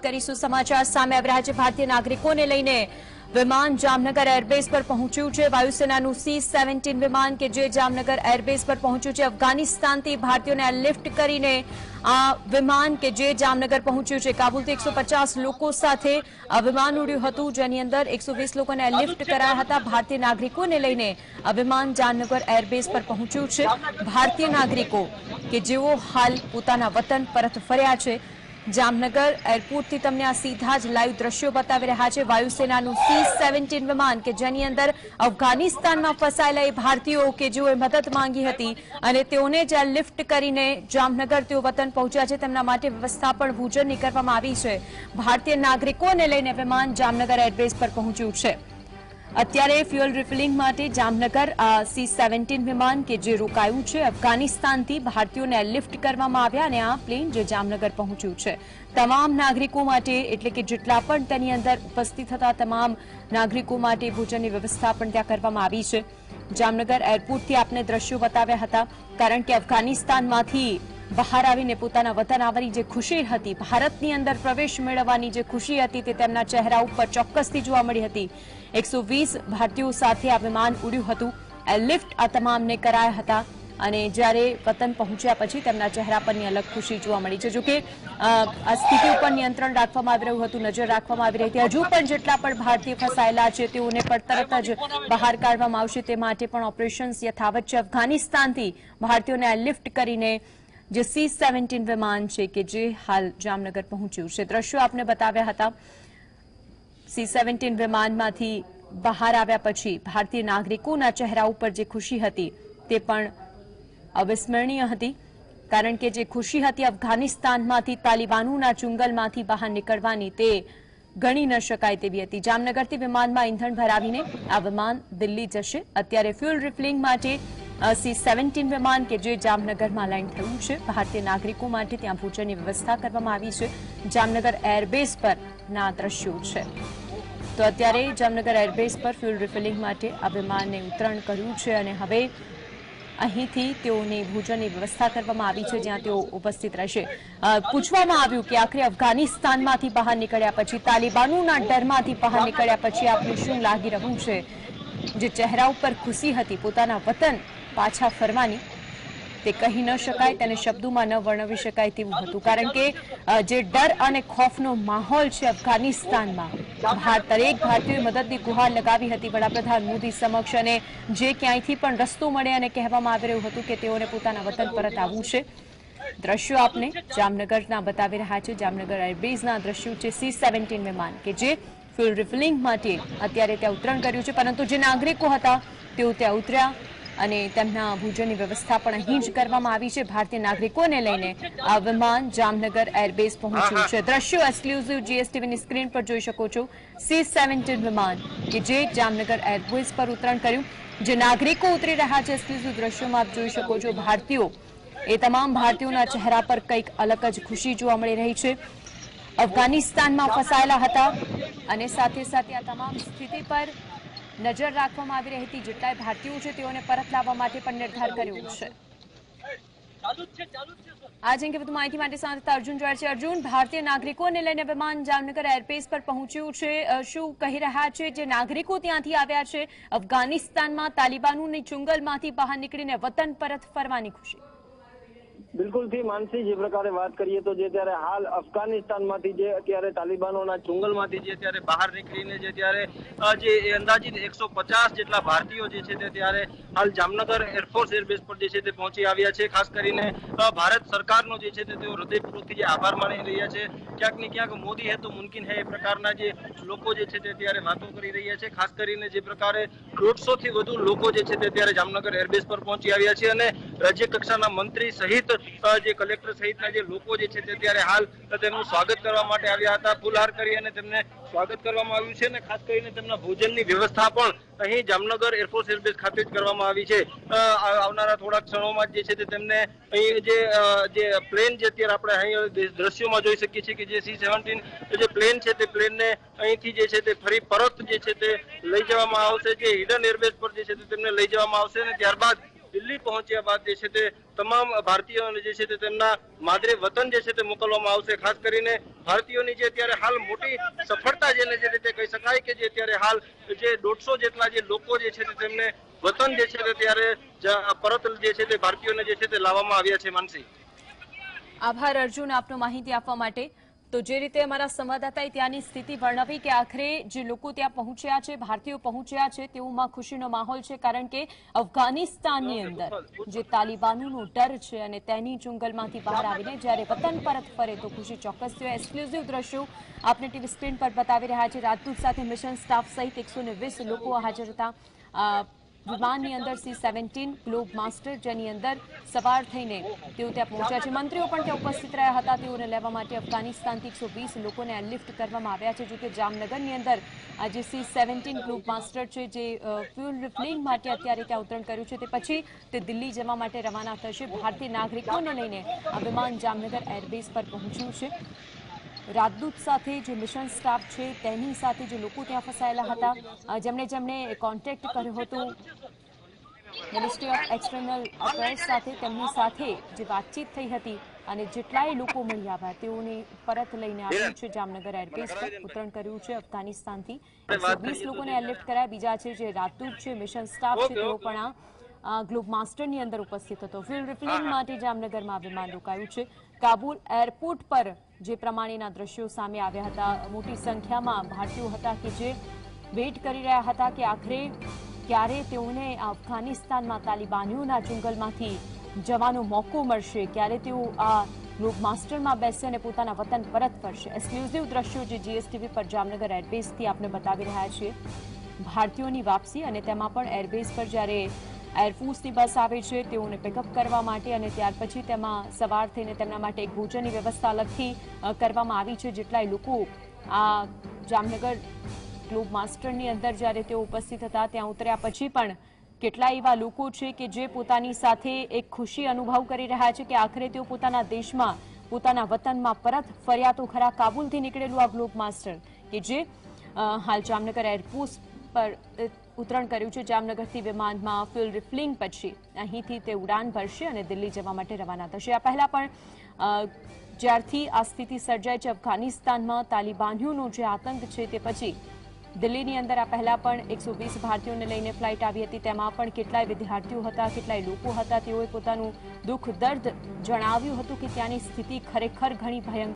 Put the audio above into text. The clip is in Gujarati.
કરીશું। સમાચાર સામે આવી રહ્યા છે। ભારતીય નાગરિકોને લઈને વિમાન જામનગર એરબેઝ પર પહોંચ્યું છે। વાયુસેનાનું C-17 વિમાન કે જે જામનગર એરબેઝ પર પહોંચ્યું છે। અફઘાનિસ્તાનથી ભારતીયોને એરલિફ્ટ કરીને આ વિમાન કે જે જામનગર પહોંચ્યું છે। કાબુલથી 150 લોકો સાથે આ વિમાન ઉડ્યું હતું, જેની અંદર 120 લોકોને એરલિફ્ટ કરાયા હતા। ભારતીય નાગરિકોને લઈને આ વિમાન જામનગર એરબેઝ પર પહોંચ્યું છે। ભારતીય નાગરિકો કે જેઓ હાલ પોતાના વતન પરત ફર્યા છે। જામનગર એરપોર્ટથી તમને આ સીધા જ લાઈવ દ્રશ્યો બતાવી રહ્યા છે। વાયુસેનાનું C-17 વિમાન કે જેની અંદર અફઘાનિસ્તાનમાં ફસાયેલા એ ભારતીયો કે જેઓએ મદદ માંગી હતી અને તેઓને જ લિફ્ટ કરીને જામનગર તેઓ વતન પહોંચ્યા છે, તેમના માટે વ્યવસ્થા પણ ભોજનની કરવામાં આવી છે। ભારતીય નાગરિકોને લઈને વિમાન જામનગર એરબેઝ પર પહોંચ્યું છે। અત્યારે ફ્યુઅલ રિફિલિંગ માટે જામનગર C-17 વિમાન કે જે રોકાયું છે। અફઘાનિસ્તાનથી ભારતીયોને એરલિફ્ટ કરવામાં આવ્યા અને આ પ્લેન જે જામનગર પહોંચ્યું છે, તમામ નાગરિકો માટે એટલે કે જેટલા પણ તેની અંદર ઉપસ્થિત હતા તમામ નાગરિકો માટે ભોજનની વ્યવસ્થા પણ ત્યાં કરવામાં આવી છે। જામનગર એરપોર્ટથી આપને દ્રશ્યો બતાવ્યા હતા, કારણ કે અફઘાનિસ્તાનમાંથી બહાર આવીને પોતાના વતન આવવાની જે ખુશી હતી, ભારતની અંદર પ્રવેશ મેળવવાની જે ખુશી હતી તે તેમના ચહેરા ઉપર ચોક્કસથી જોવા મળી હતી। 120 ભારતીયો સાથે આ વિમાન ઉડ્યું હતું, એરલિફ્ટ આ તમામને કરાયા હતા અને જ્યારે વતન પહોંચ્યા પછી તેમના ચહેરા પરની અલગ ખુશી જોવા મળી છે। જોકે આ સ્થિતિ ઉપર નિયંત્રણ રાખવામાં આવી રહ્યું હતું, નજર રાખવામાં આવી રહી હતી। હજુ પણ જેટલા પણ ભારતીય ફસાયેલા છે તેઓને પણ તરત જ બહાર કાઢવામાં આવશે, તે માટે પણ ઓપરેશન્સ યથાવત છે। અફઘાનિસ્તાનથી ભારતીયોને એરલિફ્ટ કરીને જે C-17 વિમાન છે કે જે હાલ જામનગર પહોંચ્યું છે, દ્રશ્યો આપને બતાવ્યા હતા। C-17 વિમાનમાંથી બહાર આવ્યા પછી ભારતીય નાગરિકોના ચહેરા ઉપર જે ખુશી હતી તે પણ અવિસ્મરણીય હતી, કારણ કે જે ખુશી હતી અફઘાનિસ્તાનમાંથી તાલિબાનોના ચુંગલમાંથી બહાર નીકળવાની તે ગણી ન શકાય તેવી હતી। જામનગરથી વિમાનમાં ઈંધણ ભરાવીને આ વિમાન દિલ્હી જશે। અત્યારે ફ્યુઅલ રિફિલિંગ માટે C-17 વિમાન કે જે જામનગરમાં લેન્ડ થયું છે। ભારતીય નાગરિકો માટે ત્યાં ભોજનની વ્યવસ્થા કરવામાં આવી છે। જામનગર એરબેઝ પરના દ્રશ્યો છે। તો અત્યારે જામનગર એરબેઝ પર ફ્યુઅલ રિફિલિંગ માટે આ વિમાનને ઉતરાણ કર્યું છે અને હવે અહીંથી તેઓને ભોજનની વ્યવસ્થા કરવામાં આવી છે, જ્યાં તેઓ ઉપસ્થિત રહેશે। પૂછવામાં આવ્યું કે આખરે અફઘાનિસ્તાનમાંથી બહાર નીકળ્યા પછી, તાલિબાનોના ડરમાંથી બહાર નીકળ્યા પછી આપને શું લાગી રહ્યું છે? જે ચહેરા ઉપર ખુશી હતી પોતાના વતન પાછા ફરવાની, તે કહી ન શકાય, તેને શબ્દોમાં ન વર્ણવી શકાય તેવું હતું, કારણ કે જે ડર અને ખોફનો માહોલ છે અફઘાનિસ્તાનમાં, દરેક ભારતીયોએ મદદની ગુહાર લગાવી હતી વડાપ્રધાન મોદી સમક્ષ અને જે ક્યાંયથી પણ રસ્તો મળે અને કહેવામાં આવી રહ્યું હતું કે તેઓને પોતાના વતન પરત આવવું છે। દ્રશ્યો આપને જામનગરના બતાવી રહ્યા છે। જામનગર એરબેઝના દ્રશ્યો છે। C-17 વિમાન કે જે ફ્યુઅલ રિફિલિંગ માટે અત્યારે ત્યાં ઉતરાણ કર્યું છે, પરંતુ જે નાગરિકો હતા તેઓ ત્યાં ઉતર્યા અને તેમના ભોજનની વ્યવસ્થા પણ અહીં જ કરવામાં આવી છે। ભારતીય નાગરિકોને લઈને આ વિમાન જામનગર એરબેઝ પહોંચ્યું છે। દ્રશ્યો એક્સક્લુઝિવ GSTVની સ્ક્રીન પર જોઈ શકો છો। C-17 વિમાન કે જે જામનગર એરબેઝ પર ઉતરાણ કર્યું, જે નાગરિકો ઉતરી રહ્યા છે એક્સક્લુઝિવ દ્રશ્યોમાં આપ જોઈ શકો છો। ભારતીયો, એ તમામ ભારતીયોના ચહેરા પર કંઈક અલગ જ ખુશી જોવા મળી રહી છે। અફઘાનિસ્તાનમાં ફસાયેલા હતા અને સાથે સાથે આ તમામ સ્થિતિ પર નજર રાખવામાં આવી રહી હતી। જેટલાય ભારતીયો છે તેઓને પરત લાવવા માટે પણ નિર્ધાર કર્યો છે। આજ અંગે વધુ માહિતી માટે સાથે અર્જુન જોડાયા છે। અર્જુન, ભારતીય નાગરિકોને લઈને વિમાન જામનગર એરબેઝ પર પહોંચ્યું છે, શું કહી રહ્યા છે જે નાગરિકો ત્યાંથી આવ્યા છે અફઘાનિસ્તાનમાં તાલિબાનોની ચુંગલમાંથી બહાર નીકળીને વતન પરત ફરવાની ખુશી? બિલકુલ થી માનસી, જે પ્રકારે વાત કરીએ તો જે ત્યારે હાલ અફઘાનિસ્તાનમાંથી જે અત્યારે તાલિબાનોના ચુંગલમાંથી જે ત્યારે બહાર નીકળીને જે ત્યારે જે અંદાજિત 150 જેટલા ભારતીયો જે છે તે ત્યારે હાલ જામનગર એરફોર્સ એરબેઝ પર જે છે તે પહોંચી આવ્યા છે। ખાસ કરીને ભારત સરકારનો જે છે તેઓ હૃદયપૂર્વકથી જે આભાર માની રહ્યા છે। ક્યાંક ને ક્યાંક મોદી હે તો મુમકિન હે એ પ્રકારના જે લોકો જે છે તે ત્યારે વાતો કરી રહ્યા છે। ખાસ કરીને જે પ્રકારે 150 થી વધુ લોકો જે છે તે ત્યારે જામનગર એરબેઝ પર પહોંચી આવ્યા છે અને રાજ્ય કક્ષાના મંત્રી સહિત જે કલેક્ટર સહિતના જે લોકો જે છે તે ત્યારે હાલ તેમનું સ્વાગત કરવા માટે આવ્યા હતા। ફૂલહાર કરી અને તેમને સ્વાગત કરવામાં આવ્યું છે અને ખાસ કરીને તેમના ભોજનની વ્યવસ્થા પણ અહીં જામનગર એરફોર્સ એરબેઝ ખાતે જ કરવામાં આવી છે। આવનારા થોડા ક્ષણોમાં જે છે તે તેમને અહીં જે પ્લેન જે અત્યારે આપણે અહીં દ્રશ્યોમાં જોઈ શકીએ છીએ કે જે C-17 જે પ્લેન છે તે પ્લેનને અહીંથી જે છે તે ફરી પરત જે છે તે લઈ જવામાં આવશે। જે હિડન એરબેઝ પર જે છે તે તેમને લઈ જવામાં આવશે અને ત્યારબાદ દિલ્હી પહોંચ્યા બાદ જે છે તે તમામ ભારતીયોને જે છે તે તેમના માદરે વતન જે છે તે મોકલવામાં આવશે। ખાસ કરીને ભારતીયોની જે અત્યારે હાલ મોટી સફળતા જેને જે રીતે કહી શકાય કે જે અત્યારે હાલ જે 150 જેટલા જે લોકો જે છે તે તેમને વતન જે છે તે ત્યારે પરત જે છે તે ભારતીયોને જે છે તે લાવવામાં આવ્યા છે। માનસી, આભાર અર્જુન આપનો માહિતી આપવા માટે। તો જે રીતે અમારા સંવાદદાતાએ ત્યાંની સ્થિતિ વર્ણવી કે આખરે જે લોકો ત્યાં પહોંચ્યા છે, ભારતીયો પહોંચ્યા છે, તેઓમાં ખુશીનો માહોલ છે, કારણ કે અફઘાનિસ્તાનની અંદર જે તાલિબાનોનો ડર છે અને તેની ચુંગલમાંથી બહાર આવીને જ્યારે વતન પરત ફરે તો ખુશી ચોક્કસ છે। એક્સક્લુઝિવ દ્રશ્યો આપને ટીવી સ્ક્રીન પર બતાવી રહ્યા છે। રાજદૂત સાથે મિશન સ્ટાફ સહિત 120 લોકો હાજર હતા। વિમાનની અંદર C-17 ગ્લોબ માસ્ટર જેની અંદર સવાર થઈને તેઓ ત્યાં પહોંચ્યા છે। મંત્રીઓ પણ ત્યાં ઉપસ્થિત રહ્યા હતા। તેઓને લેવા માટે અફઘાનિસ્તાનથી 120 લોકોને એરલિફ્ટ કરવામાં આવ્યા છે। જો કે જામનગરની અંદર આજે C-17 ગ્લોબ માસ્ટર છે જે ફ્યુલ રિફિલિંગ માટે અત્યારે ત્યાં ઉતરણ કર્યું છે, તે પછી તે દિલ્હી જવા માટે રવાના થશે। ભારતીય નાગરિકોને લઈને આ વિમાન જામનગર એરબેઝ પર પહોંચ્યું છે। રાજદૂત સાથે જે મિશન સ્ટાફ છે તેની સાથે જે લોકો ત્યાં ફસાયેલા હતા, જેમણે કોન્ટેક્ટ કર્યો હતો મિનિસ્ટ્રી ઓફ એક્સટર્નલ અફેર્સ સાથે, તેમની સાથે જે વાતચીત થઈ હતી અને જેટલાય લોકો મળી આવ્યા તેઓને પરત લઈને આવ્યું છે જામનગર એરબેઝ પર ઉતરણ કર્યું છે અફઘાનિસ્તાનથી। 120 લોકોને એરલિફ્ટ કરાયા। બીજા છે જે રાજદૂત છે, મિશન સ્ટાફ છે, તેઓ પણ આ ગ્લોબ માસ્ટરની અંદર ઉપસ્થિત હતો। ફ્યુલ રિફિલિંગ માટે જામનગરમાં વિમાન રોકાયું છે। કાબુલ એરપોર્ટ પર જે પ્રમાણેના દ્રશ્યો સામે આવ્યા હતા, મોટી સંખ્યામાં ભારતીયો હતા કે જે વેઇટ કરી રહ્યા હતા કે આખરે ક્યારે તેઓને અફઘાનિસ્તાનમાં તાલિબાનીઓના ચુંગલમાંથી જવાનો મોકો મળશે, ક્યારે તેઓ આ ગ્લોબ માસ્ટરમાં બેસે અને પોતાના વતન પરત ફરશે। એક્સક્લુઝિવ દ્રશ્યો જે GSTV પર જામનગર એરબેઝથી આપણે બતાવી રહ્યા છીએ। ભારતીયોની વાપસી અને તેમાં પણ એરબેઝ પર જ્યારે એરફોર્સની બસ આવે છે તેઓને પિકઅપ કરવા માટે અને ત્યાર પછી તેમાં સવાર થઈને તેમના માટે એક ભોજનની વ્યવસ્થા અલગથી કરવામાં આવી છે। જેટલાય લોકો આ જામનગર ગ્લોબ માસ્ટરની અંદર જ્યારે તેઓ ઉપસ્થિત હતા ત્યાં ઉતર્યા પછી પણ કેટલાય એવા લોકો છે કે જે પોતાની સાથે એક ખુશી અનુભવ કરી રહ્યા છે કે આખરે તેઓ પોતાના દેશમાં, પોતાના વતનમાં પરત ફર્યા તો ખરા। કાબુલથી નીકળેલું આ ગ્લોબ માસ્ટર કે જે હાલ જામનગર એરપોર્ટ પર ઉતરણ કર્યું છે। જામનગરથી વિમાનમાં ફ્યુલ રિફિલિંગ પછી અહીંથી તે ઉડાન ભરશે અને દિલ્હી જવા માટે રવાના થશે। આ પહેલા પણ જ્યારથી આ સ્થિતિ સર્જાય છે અફઘાનિસ્તાનમાં તાલિબાનીઓનો જે આતંક છે તે પછી દિલ્હીની અંદર આ પહેલા પણ 120 ભારતીયોને લઈને ફ્લાઇટ આવી હતી। તેમાં પણ કેટલાય વિદ્યાર્થીઓ હતા, કેટલાય લોકો હતા, તેઓએ પોતાનું દુઃખ દર્દ જણાવ્યું હતું કે ત્યાંની સ્થિતિ ખરેખર ઘણી ભયંકર